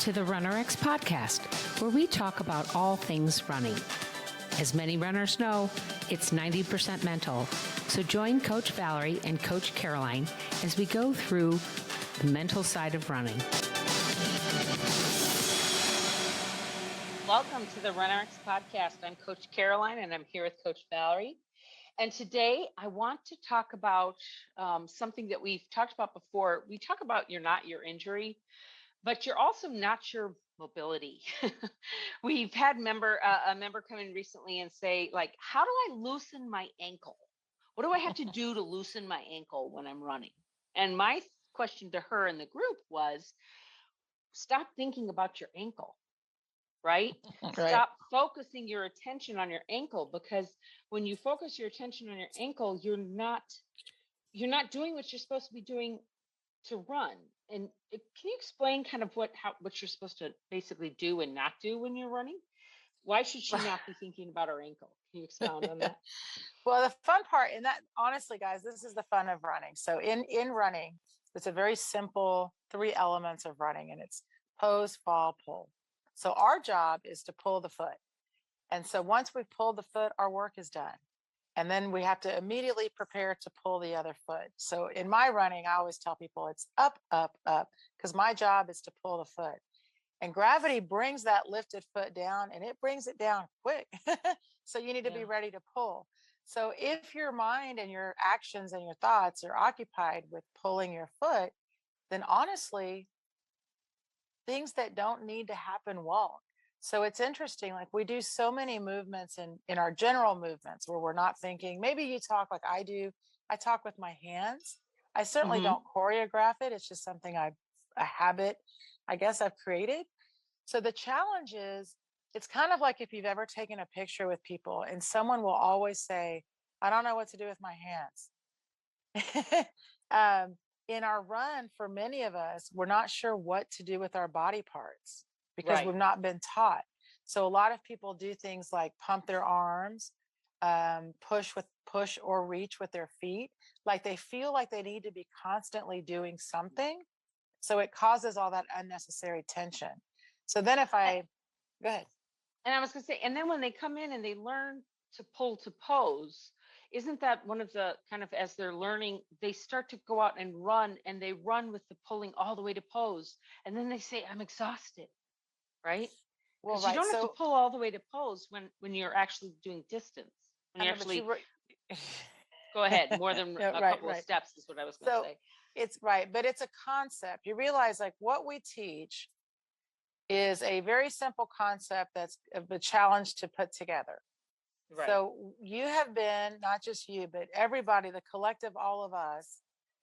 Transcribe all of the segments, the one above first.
to the RunnerX podcast, where we talk about all things running. As many runners know, it's 90% mental. So join Coach Valerie and Coach Caroline as we go through the mental side of running. Welcome to the RunnerX podcast. I'm Coach Caroline, and I'm here with Coach Valerie. And today I want to talk about something that we've talked about before. We talk about you're not your injury, but you're also not your mobility. We've had a member come in recently and say, like, how do I loosen my ankle? What do I have to do to loosen my ankle when I'm running? And my question to her in the group was, stop thinking about your ankle, right? Stop focusing your attention on your ankle, because when you focus your attention on your ankle, you're not doing what you're supposed to be doing to run. And can you explain kind of what you're supposed to basically do and not do when you're running? Why should she not be thinking about her ankle? Can you expound on that? Well, the fun part in that, honestly, guys, this is the fun of running. So in running, it's a very simple 3 elements of running, and it's pose, fall, pull. So our job is to pull the foot. And so once we've pulled the foot, our work is done. And then we have to immediately prepare to pull the other foot. So in my running, I always tell people it's up, up, up, because my job is to pull the foot. And gravity brings that lifted foot down, and it brings it down quick. So you need to be ready to pull. So if your mind and your actions and your thoughts are occupied with pulling your foot, then honestly, things that don't need to happen won't. So it's interesting, like we do so many movements in our general movements where we're not thinking. Maybe you talk like I do. I talk with my hands. I certainly don't choreograph it. It's just something a habit, I guess, I've created. So the challenge is, it's kind of like if you've ever taken a picture with people and someone will always say, I don't know what to do with my hands. In our run, for many of us, we're not sure what to do with our body parts because we've not been taught. So a lot of people do things like pump their arms, push or reach with their feet. Like they feel like they need to be constantly doing something. So it causes all that unnecessary tension. So then go ahead. And I was going to say, and then when they come in and they learn to pull to pose, isn't that one of the kind of, as they're learning, they start to go out and they run with the pulling all the way to pose. And then they say, I'm exhausted, right? Well, you don't have to pull all the way to pose when you're actually doing distance. When you actually go ahead, more than a couple of steps is what I was going to say. It's right, but it's a concept. You realize like what we teach is a very simple concept that's a challenge to put together. Right. So you have been, not just you, but everybody, the collective, all of us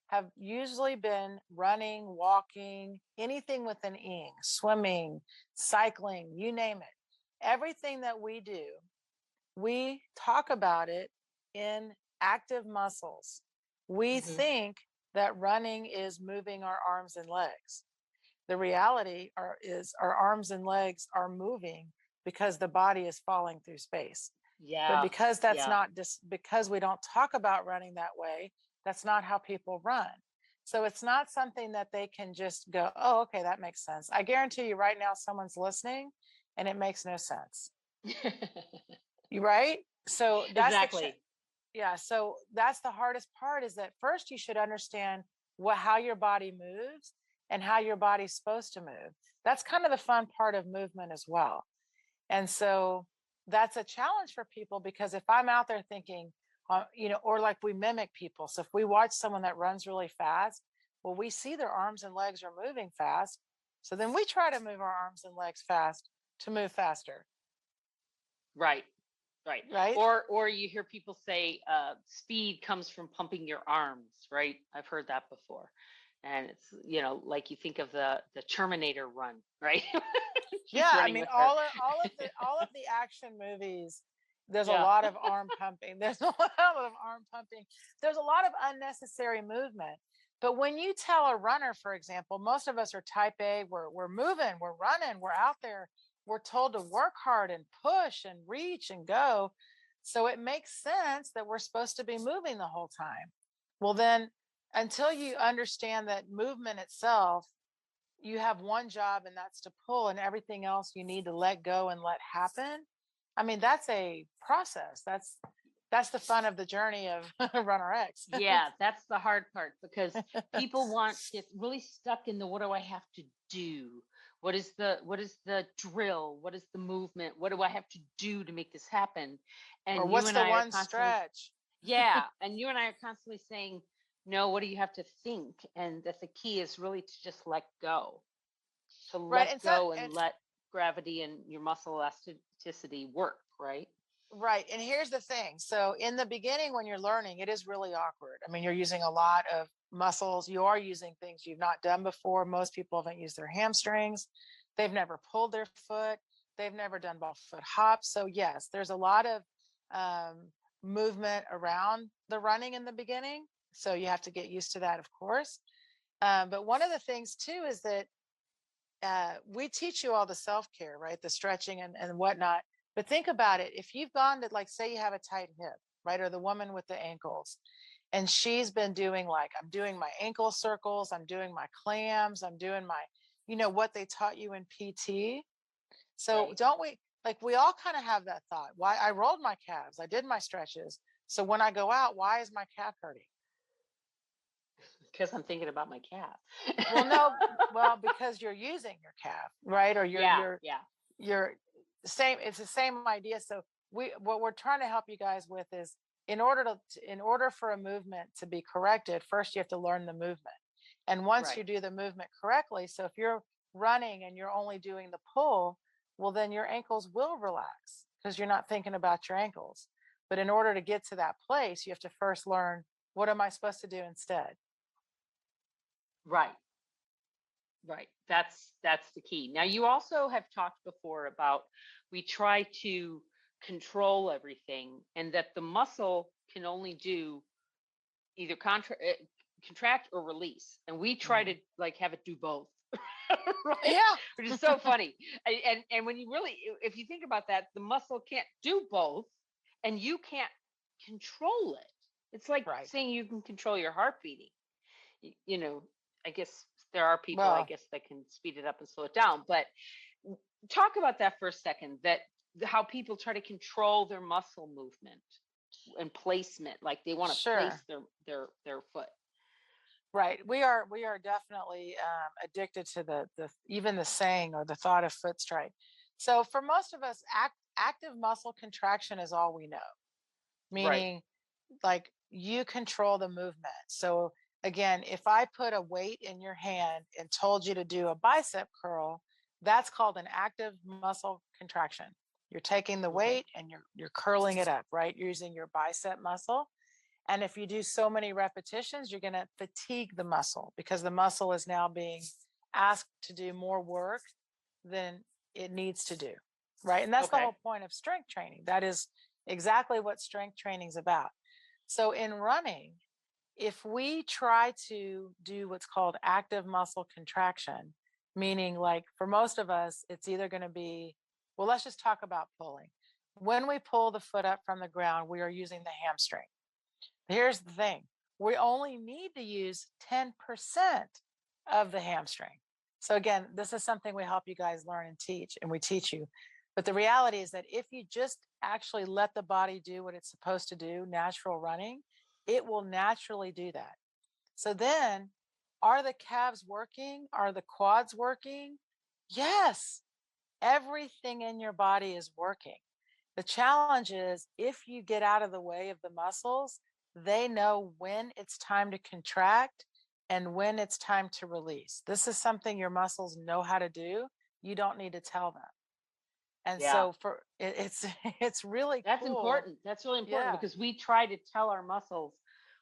have usually been running, walking, anything with an ing, swimming, cycling, you name it. Everything that we do, we talk about it in active muscles. We think that running is moving our arms and legs. The reality is our arms and legs are moving because the body is falling through space. But because that's not because we don't talk about running that way, that's not how people run. So it's not something that they can just go, oh, okay, that makes sense. I guarantee you right now, someone's listening and it makes no sense. You right? So that's exactly. So that's the hardest part, is that first you should understand how your body moves and how your body's supposed to move. That's kind of the fun part of movement as well. And so that's a challenge for people, because if I'm out there thinking, or like we mimic people. So if we watch someone that runs really fast, well, we see their arms and legs are moving fast. So then we try to move our arms and legs fast to move faster. Right. Or you hear people say speed comes from pumping your arms, right? I've heard that before. And it's, like you think of the Terminator run, right? I mean, all of the action movies, there's a lot of arm pumping. There's a lot of arm pumping. There's a lot of unnecessary movement. But when you tell a runner, for example, most of us are type A, we're moving, we're running, we're out there. We're told to work hard and push and reach and go. So it makes sense that we're supposed to be moving the whole time. Well, then until you understand that movement itself you have one job, and that's to pull, and everything else you need to let go and let happen. I mean, that's a process. That's the fun of the journey of RunRx. Yeah, that's the hard part, because people get really stuck in the, what do I have to do? What is the drill? What is the movement? What do I have to do to make this happen? Or And you what's and the I are one constantly, stretch? yeah, and you and I are constantly saying, no, what do you have to think? And that the key is really to just let go, to Right. let And so, go and and let gravity and your muscle elasticity work, right? right. And here's the thing. So in the beginning, when you're learning, it is really awkward. I mean, you're using a lot of muscles. You are using things you've not done before. Most people haven't used their hamstrings. They've never pulled their foot. They've never done ball foot hops. So yes, there's a lot of um, movement around the running in the beginning. So you have to get used to that, of course. But one of the things too is that we teach you all the self-care, right? The stretching and whatnot. But think about it. If you've gone to, like, say you have a tight hip, right? Or the woman with the ankles, and she's been doing, like, I'm doing my ankle circles, I'm doing my clams, I'm doing my, what they taught you in PT. So Right. don't we, like, we all kind of have that thought. Why I rolled my calves, I did my stretches. So when I go out, why is my calf hurting? Because I'm thinking about my calf. Well, no, well, because you're using your calf, right? Or you're Yeah, you're yeah. you're same, it's the same idea. So what we're trying to help you guys with is, in order for a movement to be corrected, first you have to learn the movement. And once Right. you do the movement correctly, so if you're running and you're only doing the pull, well, then your ankles will relax because you're not thinking about your ankles. But in order to get to that place, you have to first learn, what am I supposed to do instead? Right. Right. That's the key. Now, you also have talked before about, we try to control everything, and that the muscle can only do either contract or release, and we try Mhm. to, like, have it do both. Right? Yeah. Which is so funny. And when you really, if you think about that, the muscle can't do both, and you can't control it. It's like Right. saying you can control your heart beating. You know, I guess there are people, I Well, guess, that can speed it up and slow it down. But talk about that for a second, that how people try to control their muscle movement and placement, like they want to place sure. their foot. Right. We are definitely addicted to the even the saying or the thought of foot strike. So for most of us, active muscle contraction is all we know. Right. Meaning, like, you control the movement. So again, if I put a weight in your hand and told you to do a bicep curl, that's called an active muscle contraction. You're taking the Okay. weight and you're curling it up, right? You're using your bicep muscle. And if you do so many repetitions, you're going to fatigue the muscle because the muscle is now being asked to do more work than it needs to do. Right. And that's the Okay. whole point of strength training. That is exactly what strength training is about. So in running, if we try to do what's called active muscle contraction, meaning, like, for most of us, it's either going to be, well, let's just talk about pulling. When we pull the foot up from the ground, we are using the hamstring. Here's the thing, we only need to use 10% of the hamstring. So, again, this is something we help you guys learn and teach, and we teach you. But the reality is that if you just actually let the body do what it's supposed to do, natural running, it will naturally do that. So then, are the calves working? Are the quads working? Yes, everything in your body is working. The challenge is, if you get out of the way of the muscles, they know when it's time to contract and when it's time to release. This is something your muscles know how to do. You don't need to tell them. And Yeah. so it's it's really That's cool. important. That's really important, Yeah, because we try to tell our muscles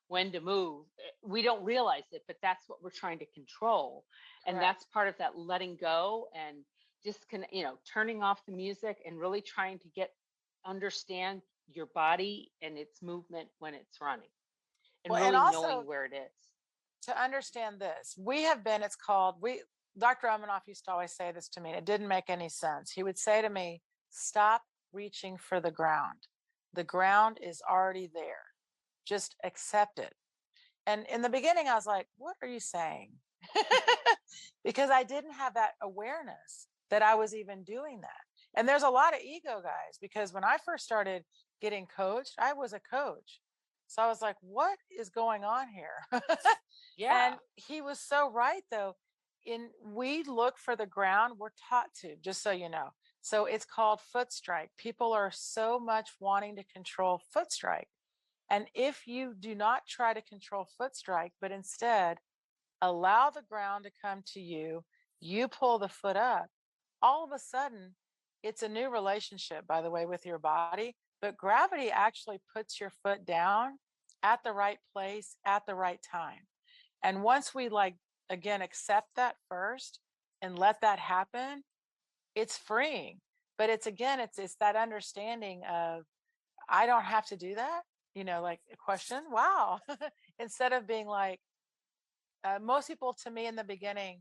when to move. We don't realize it, but that's what we're trying to control. And that's correct. part of that letting go, and just turning off the music and really trying to understand your body and its movement when it's running, and Well, and really also knowing where it is. to understand this, we have been, it's called, Dr. Umanoff used to always say this to me, and it didn't make any sense. He would say to me, stop reaching for the ground. The ground is already there. Just accept it. And in the beginning, I was like, what are you saying? because I didn't have that awareness that I was even doing that. And there's a lot of ego, guys, because when I first started getting coached, I was a coach. So I was like, what is going on here? Yeah. And he was so right, though. We look for the ground, we're taught to, just so you know. So it's called foot strike. People are so much wanting to control foot strike. And if you do not try to control foot strike, but instead allow the ground to come to you, you pull the foot up, all of a sudden, it's a new relationship, by the way, with your body. But gravity actually puts your foot down at the right place at the right time. And once we again, accept that first and let that happen, it's freeing. But it's that understanding of, I don't have to do that. Like a question, wow. Instead of being like, most people, to me, in the beginning,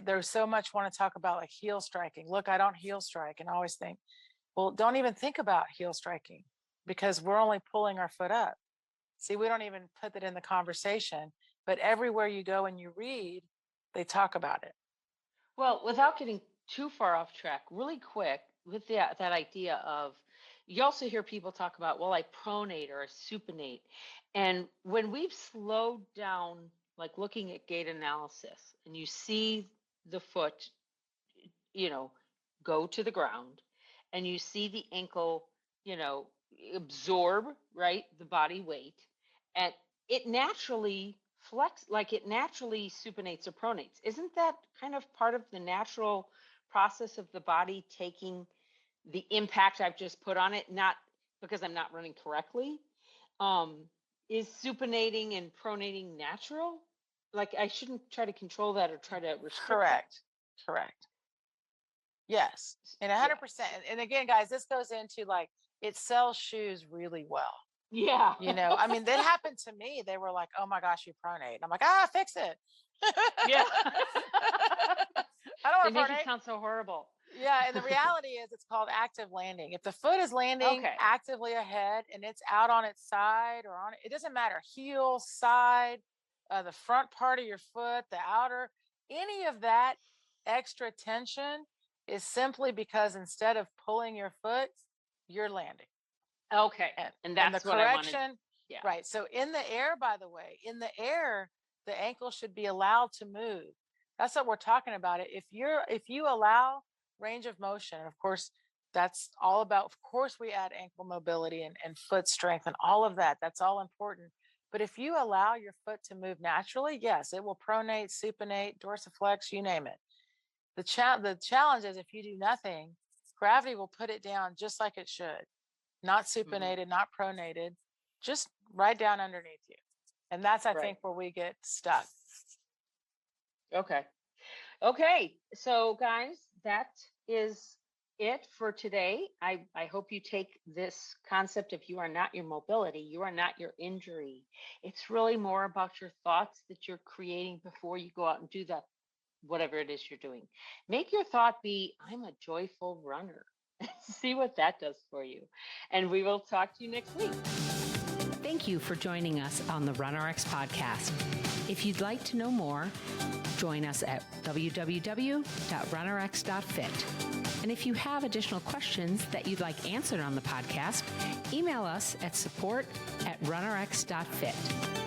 there's so much want to talk about like heel striking. Look, I don't heel strike. And I always think, well, don't even think about heel striking, because we're only pulling our foot up. See, we don't even put that in the conversation, but everywhere you go and you read, they talk about it. Well, without getting too far off track, really quick, with that idea of, you also hear people talk about, well, I pronate or I supinate. And when we've slowed down, like looking at gait analysis, and you see the foot, go to the ground, and you see the ankle, absorb, right, the body weight, and it naturally like it naturally supinates or pronates. Isn't that kind of part of the natural process of the body taking the impact I've just put on it, not because I'm not running correctly? Is supinating and pronating natural? Like, I shouldn't try to control that or try to restrict Correct. Yes. And 100%. And again, guys, this goes into like, it sells shoes really well. Yeah. I mean, that happened to me. They were like, oh my gosh, you pronate. And I'm like, fix it. Yeah. I don't want They to make pronate. it sound so horrible. Yeah. And the reality is, it's called active landing. If the foot is landing actively ahead and it's out on its side or on it doesn't matter. Heel, side, the front part of your foot, the outer, any of that extra tension is simply because instead of pulling your foot, you're landing. Okay. And that's the what correction, I wanted. Yeah. right. So in the air, by the way, in the air, the ankle should be allowed to move. That's what we're talking about. If you allow range of motion, and of course, that's all about, of course, we add ankle mobility and foot strength and all of that. That's all important. But if you allow your foot to move naturally, yes, it will pronate, supinate, dorsiflex, you name it. The challenge is, if you do nothing, gravity will put it down just like it should. Not supinated, not pronated, just right down underneath you. And that's, I think, where we get stuck. Okay. So guys, that is it for today. I hope you take this concept of, you are not your mobility, you are not your injury. It's really more about your thoughts that you're creating before you go out and do that, whatever it is you're doing. Make your thought be, I'm a joyful runner. See what that does for you. And we will talk to you next week. Thank you for joining us on the RunRx podcast. If you'd like to know more, join us at www.runrx.fit. And if you have additional questions that you'd like answered on the podcast, email us at support@runrx.fit.